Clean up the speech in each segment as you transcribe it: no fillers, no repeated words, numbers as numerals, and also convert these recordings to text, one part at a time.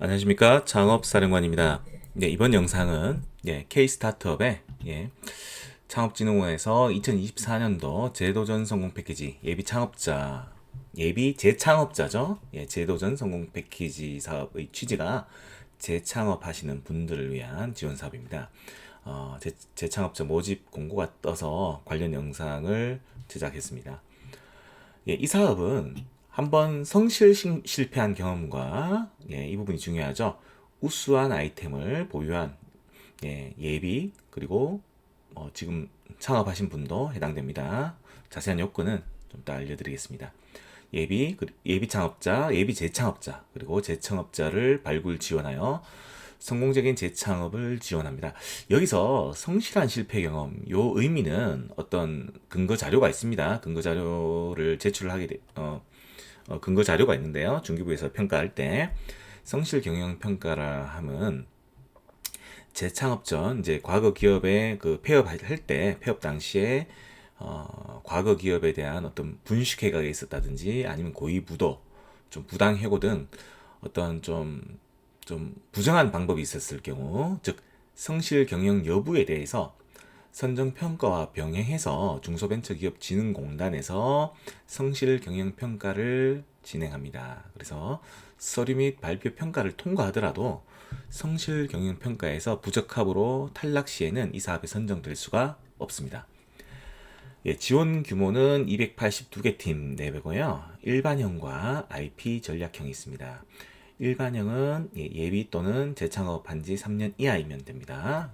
안녕하십니까, 창업사령관입니다. 네, 이번 영상은 K-스타트업의 창업진흥원에서 2024년도 제도전 성공 패키지 예비 재창업자죠. 제도전 성공 패키지 사업의 취지가 재창업하시는 분들을 위한 지원 사업입니다. 재창업자 모집 공고가 떠서 관련 영상을 제작했습니다. 이 사업은 한번 실패한 경험과 이 부분이 중요하죠. 우수한 아이템을 보유한 예비 그리고 지금 창업하신 분도 해당됩니다. 자세한 요건은 좀 더 알려드리겠습니다. 예비 창업자, 예비 재창업자 그리고 재창업자를 발굴 지원하여 성공적인 재창업을 지원합니다. 여기서 성실한 실패 경험, 요 의미는 어떤 근거 자료가 있습니다. 근거 자료를 근거 자료가 있는데요. 중기부에서 평가할 때 성실 경영 평가라 함은 재창업 전 이제 과거 기업에 그 폐업할 때 폐업 당시에 과거 기업에 대한 어떤 분식회계가 있었다든지 아니면 고의부도, 좀 부당해고 등 어떤 좀 부정한 방법이 있었을 경우, 즉 성실 경영 여부에 대해서 선정평가와 병행해서 중소벤처기업진흥공단에서 성실 경영평가를 진행합니다. 그래서 서류 및 발표 평가를 통과하더라도 성실 경영평가에서 부적합으로 탈락 시에는 이 사업에 선정될 수가 없습니다. 지원 규모는 282개 팀 내외고요. 일반형과 IP 전략형이 있습니다. 일반형은 예비 또는 재창업한 지 3년 이하이면 됩니다.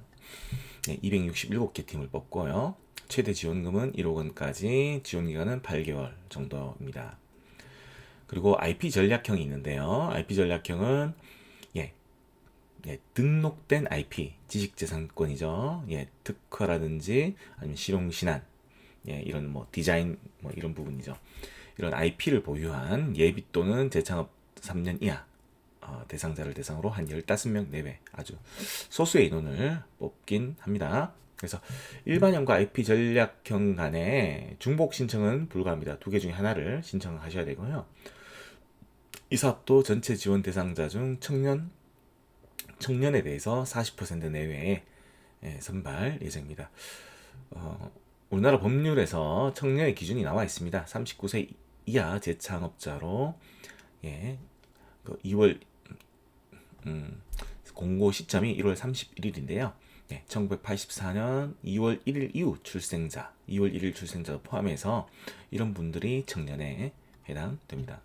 267개 팀을 뽑고요. 최대 지원금은 1억 원까지, 지원기간은 8개월 정도입니다. 그리고 IP 전략형이 있는데요. IP 전략형은 등록된 IP, 지식재산권이죠. 특허라든지 아니면 실용신안, 이런 디자인 이런 부분이죠. 이런 IP를 보유한 예비 또는 재창업 3년 이하 대상자를 대상으로 한 15명 내외 아주 소수의 인원을 뽑긴 합니다. 그래서 일반형과 IP 전략형 간의 중복 신청은 불가합니다. 두 개 중에 하나를 신청하셔야 되고요. 이 사업도 전체 지원 대상자 중 청년에 대해서 40% 내외의 선발 예정입니다. 우리나라 법률에서 청년의 기준이 나와 있습니다. 39세 이하 재창업자로 2월 공고 시점이 1월 31일인데요. 1984년 2월 1일 이후 출생자, 2월 1일 출생자 포함해서 이런 분들이 청년에 해당됩니다.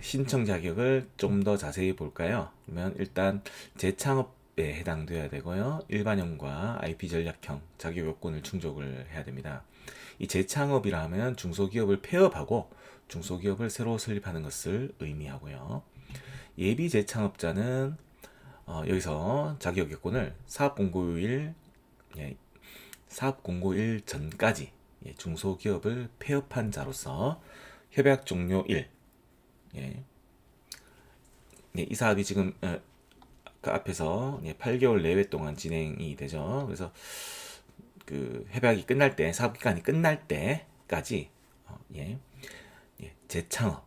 신청 자격을 좀 더 자세히 볼까요? 그러면 일단 재창업에 해당되어야 되고요. 일반형과 IP 전략형 자격 요건을 충족을 해야 됩니다. 이 재창업이라 하면 중소기업을 폐업하고 중소기업을 새로 설립하는 것을 의미하고요. 예비 재창업자는 여기서 자격 요건을 사업 공고일 전까지 중소기업을 폐업한 자로서 협약 종료일, 이 사업이 지금 그 앞에서 8개월 내외 동안 진행이 되죠. 그래서 그 협약이 끝날 때, 사업 기간이 끝날 때까지 재창업,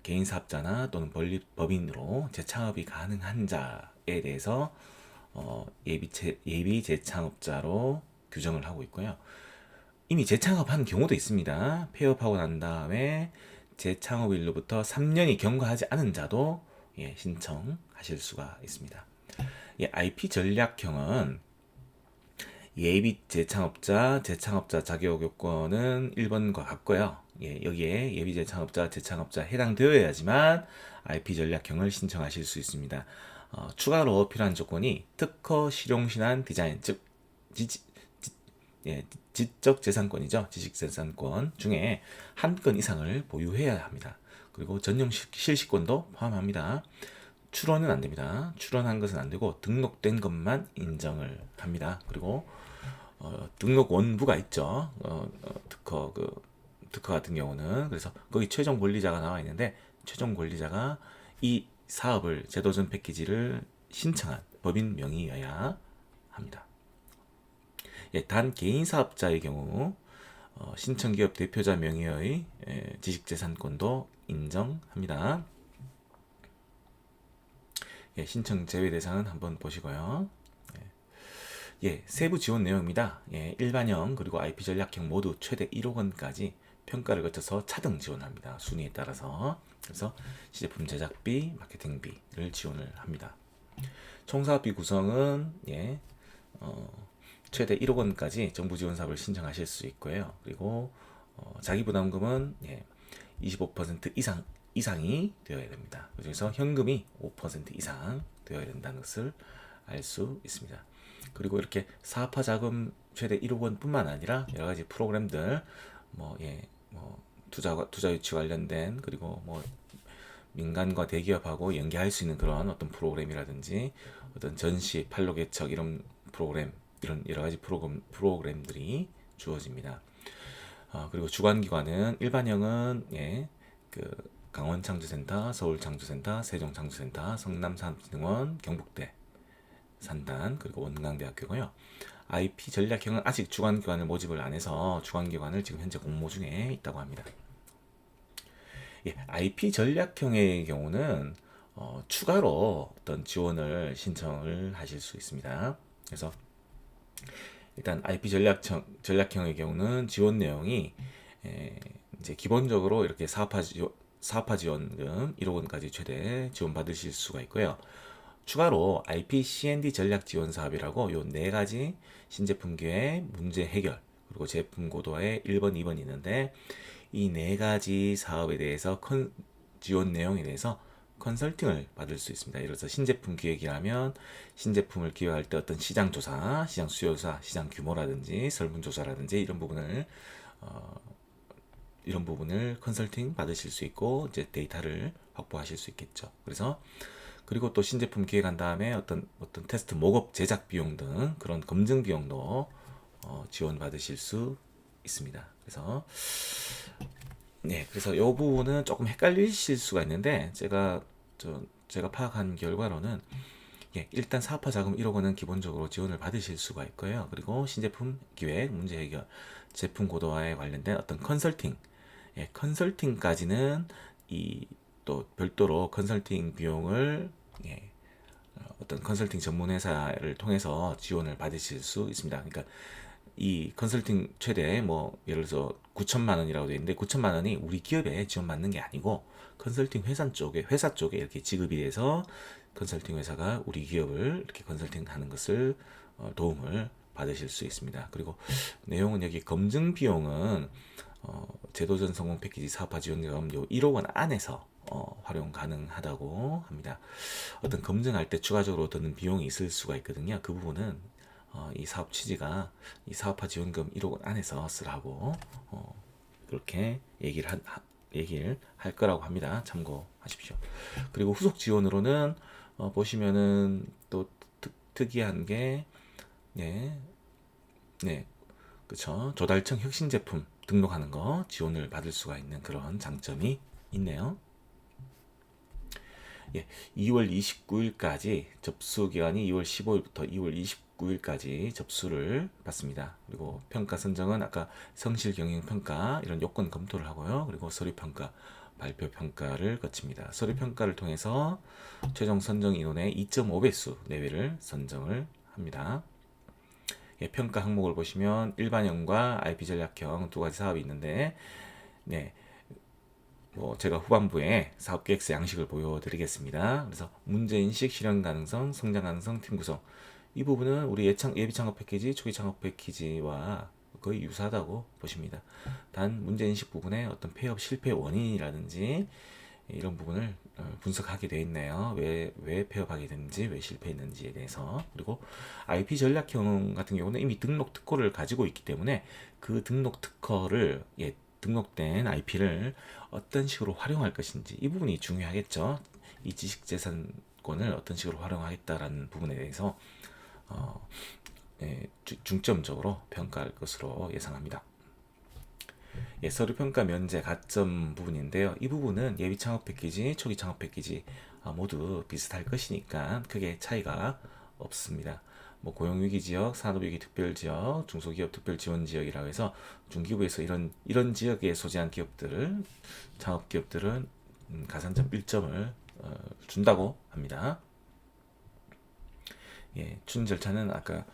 개인 사업자나 또는 법인으로 재창업이 가능한 자에 대해서 예비 재창업자로 규정을 하고 있고요. 이미 재창업한 경우도 있습니다. 폐업하고 난 다음에 재창업일로부터 3년이 경과하지 않은 자도 신청하실 수가 있습니다. IP 전략형은 예비 재창업자, 재창업자 자격 요건은 1번과 같고요. 여기에 예비 재창업자 해당되어야지만 IP 전략형을 신청하실 수 있습니다. 추가로 필요한 조건이 특허 실용신안 디자인, 즉 지적 재산권이죠. 지식재산권 중에 한 건 이상을 보유해야 합니다. 그리고 전용 실시권도 포함합니다. 출원은 안 됩니다. 출원한 것은 안 되고 등록된 것만 인정을 합니다. 그리고 등록 원부가 있죠. 특허 같은 경우는 그래서 거기 최종 권리자가 나와 있는데 최종 권리자가 이 사업을 제도전 패키지를 신청한 법인 명의여야 합니다. 단 개인 사업자의 경우 신청기업 대표자 명의의 지식재산권도 인정합니다. 신청 제외 대상은 한번 보시고요. 세부 지원 내용입니다. 일반형 그리고 IP 전략형 모두 최대 1억 원까지 평가를 거쳐서 차등 지원합니다. 순위에 따라서. 그래서 시제품 제작비, 마케팅비를 지원을 합니다. 총사업비 구성은 최대 1억 원까지 정부 지원 사업을 신청하실 수 있고요. 그리고 자기 부담금은 25% 이상이 되어야 됩니다. 그래서 현금이 5% 이상 되어야 된다는 것을 알 수 있습니다. 그리고 이렇게 사업화 자금 최대 1억 원뿐만 아니라 여러 가지 프로그램들 투자 유치 관련된 그리고 민간과 대기업하고 연계할 수 있는 그런 어떤 프로그램이라든지 어떤 전시, 판로 개척 이런 프로그램 이런 여러 가지 프로그램들이 주어집니다. 그리고 주관기관은 일반형은 강원 창조센터, 서울 창조센터, 세종 창조센터, 성남 산업진흥원, 경북대 산단 그리고 원광대학교고요. IP 전략형은 아직 주관기관을 모집을 안 해서 주관기관을 지금 현재 공모 중에 있다고 합니다. IP 전략형의 경우는 추가로 어떤 지원을 신청을 하실 수 있습니다. 그래서 일단 IP 전략형의 경우는 지원 내용이 이제 기본적으로 이렇게 사업화 지원금 1억 원까지 최대 지원 받으실 수가 있고요. 추가로 IP C&D 전략 지원 사업이라고 요 네 가지 신제품 기획, 문제 해결, 그리고 제품 고도화의 1번, 2번이 있는데 이 네 가지 사업에 대해서 지원 내용에 대해서 컨설팅을 받을 수 있습니다. 예를 들어서 신제품 기획이라면 신제품을 기획할 때 어떤 시장 조사, 시장 수요 조사, 시장 규모라든지 설문 조사라든지 이런 부분을 컨설팅 받으실 수 있고 이제 데이터를 확보하실 수 있겠죠. 그리고 또 신제품 기획한 다음에 어떤 테스트 모급 제작 비용 등 그런 검증 비용도 지원받으실 수 있습니다. 그래서 이 부분은 조금 헷갈리실 수가 있는데 제가 파악한 결과로는 일단 사업화 자금 1억 원은 기본적으로 지원을 받으실 수가 있고요. 그리고 신제품 기획, 문제 해결, 제품 고도화에 관련된 어떤 컨설팅까지는 또 별도로 컨설팅 비용을 어떤 컨설팅 전문 회사를 통해서 지원을 받으실 수 있습니다. 그러니까 이 컨설팅 최대 예를 들어서 9천만 원이라고 되어 있는데 9천만 원이 우리 기업에 지원받는 게 아니고 컨설팅 회사 쪽에 이렇게 지급이 돼서 컨설팅 회사가 우리 기업을 이렇게 컨설팅하는 것을 도움을 받으실 수 있습니다. 그리고 내용은 여기 검증 비용은 제도전 성공 패키지 사업화 지원금 요 1억 원 안에서 활용 가능하다고 합니다. 어떤 검증할 때 추가적으로 드는 비용이 있을 수가 있거든요. 그 부분은 이 사업 취지가 이 사업화 지원금 1억 원 안에서 쓰라고 그렇게 얘기를 할 거라고 합니다. 참고하십시오. 그리고 후속 지원으로는 보시면은 또 특이한 게 그쵸. 조달청 혁신 제품 등록하는 거 지원을 받을 수가 있는 그런 장점이 있네요. 2월 29일까지 접수 기간이 2월 15일부터 2월 29일까지 접수를 받습니다. 그리고 평가 선정은 아까 성실 경영 평가 이런 요건 검토를 하고요. 그리고 서류 평가, 발표 평가를 거칩니다. 서류 평가를 통해서 최종 선정 인원의 2.5배수 내외를 선정을 합니다. 평가 항목을 보시면 일반형과 IP 전략형 두 가지 사업이 있는데 제가 후반부에 사업계획서 양식을 보여드리겠습니다. 그래서 문제인식, 실현 가능성, 성장 가능성, 팀 구성 이 부분은 우리 예비 창업 패키지, 초기 창업 패키지와 거의 유사하다고 보십니다. 단 문제인식 부분에 어떤 폐업 실패 원인이라든지 이런 부분을 분석하게 되어 있네요. 왜 폐업하게 됐는지, 왜 실패했는지에 대해서. 그리고 IP 전략형 같은 경우는 이미 등록 특허를 가지고 있기 때문에 그 등록 특허를 등록된 IP를 어떤 식으로 활용할 것인지 이 부분이 중요하겠죠. 이 지식재산권을 어떤 식으로 활용하겠다라는 부분에 대해서 중점적으로 평가할 것으로 예상합니다. 서류평가 면제 가점 부분인데요. 이 부분은 예비 창업 패키지, 초기 창업 패키지 모두 비슷할 것이니까 크게 차이가 없습니다. 고용위기 지역, 산업위기 특별지역, 중소기업 특별지원지역이라고 해서 중기부에서 이런 지역에 소재한 창업기업들은 가산점 1점을 준다고 합니다. 예, 추진 절차는 아까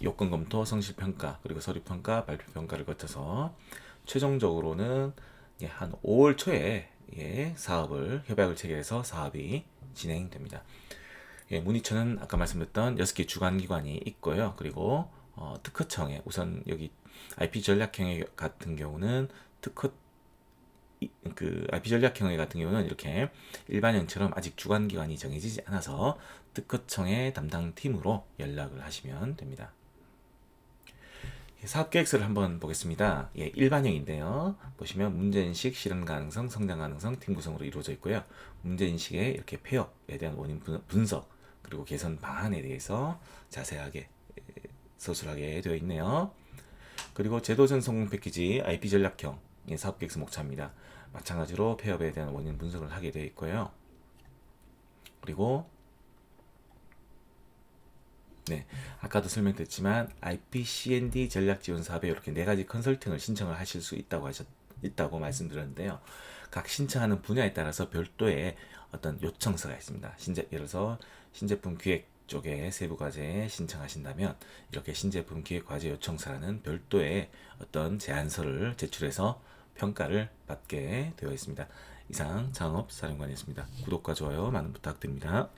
요건 검토, 성실 평가, 그리고 서류 평가, 발표 평가를 거쳐서 최종적으로는 한 5월 초에 사업을 협약을 체결해서 사업이 진행됩니다. 문의처는 아까 말씀드렸던 6개 주관기관이 있고요. 그리고 특허청에 우선 여기 IP 전략형의 같은 경우는 IP 전략형의 같은 경우는 이렇게 일반형처럼 아직 주관기관이 정해지지 않아서 특허청의 담당 팀으로 연락을 하시면 됩니다. 사업 계획서를 한번 보겠습니다. 일반형인데요. 보시면 문제인식, 실현 가능성, 성장 가능성, 팀 구성으로 이루어져 있고요. 문제인식에 이렇게 폐업에 대한 원인 분석, 그리고 개선 방안에 대해서 자세하게 서술하게 되어 있네요. 그리고 제도전 성공 패키지 IP 전략형 사업 계획서 목차입니다. 마찬가지로 폐업에 대한 원인 분석을 하게 되어 있고요. 그리고 아까도 설명드렸지만 IP-C&D 전략 지원 사업에 이렇게 4가지 컨설팅을 신청을 하실 수 있다고 말씀드렸는데요. 각 신청하는 분야에 따라서 별도의 어떤 요청서가 있습니다. 예를 들어서 신제품 기획 쪽에 세부 과제 신청하신다면 이렇게 신제품 기획 과제 요청서라는 별도의 어떤 제안서를 제출해서 평가를 받게 되어 있습니다. 이상 창업사령관이었습니다. 구독과 좋아요 많은 부탁드립니다.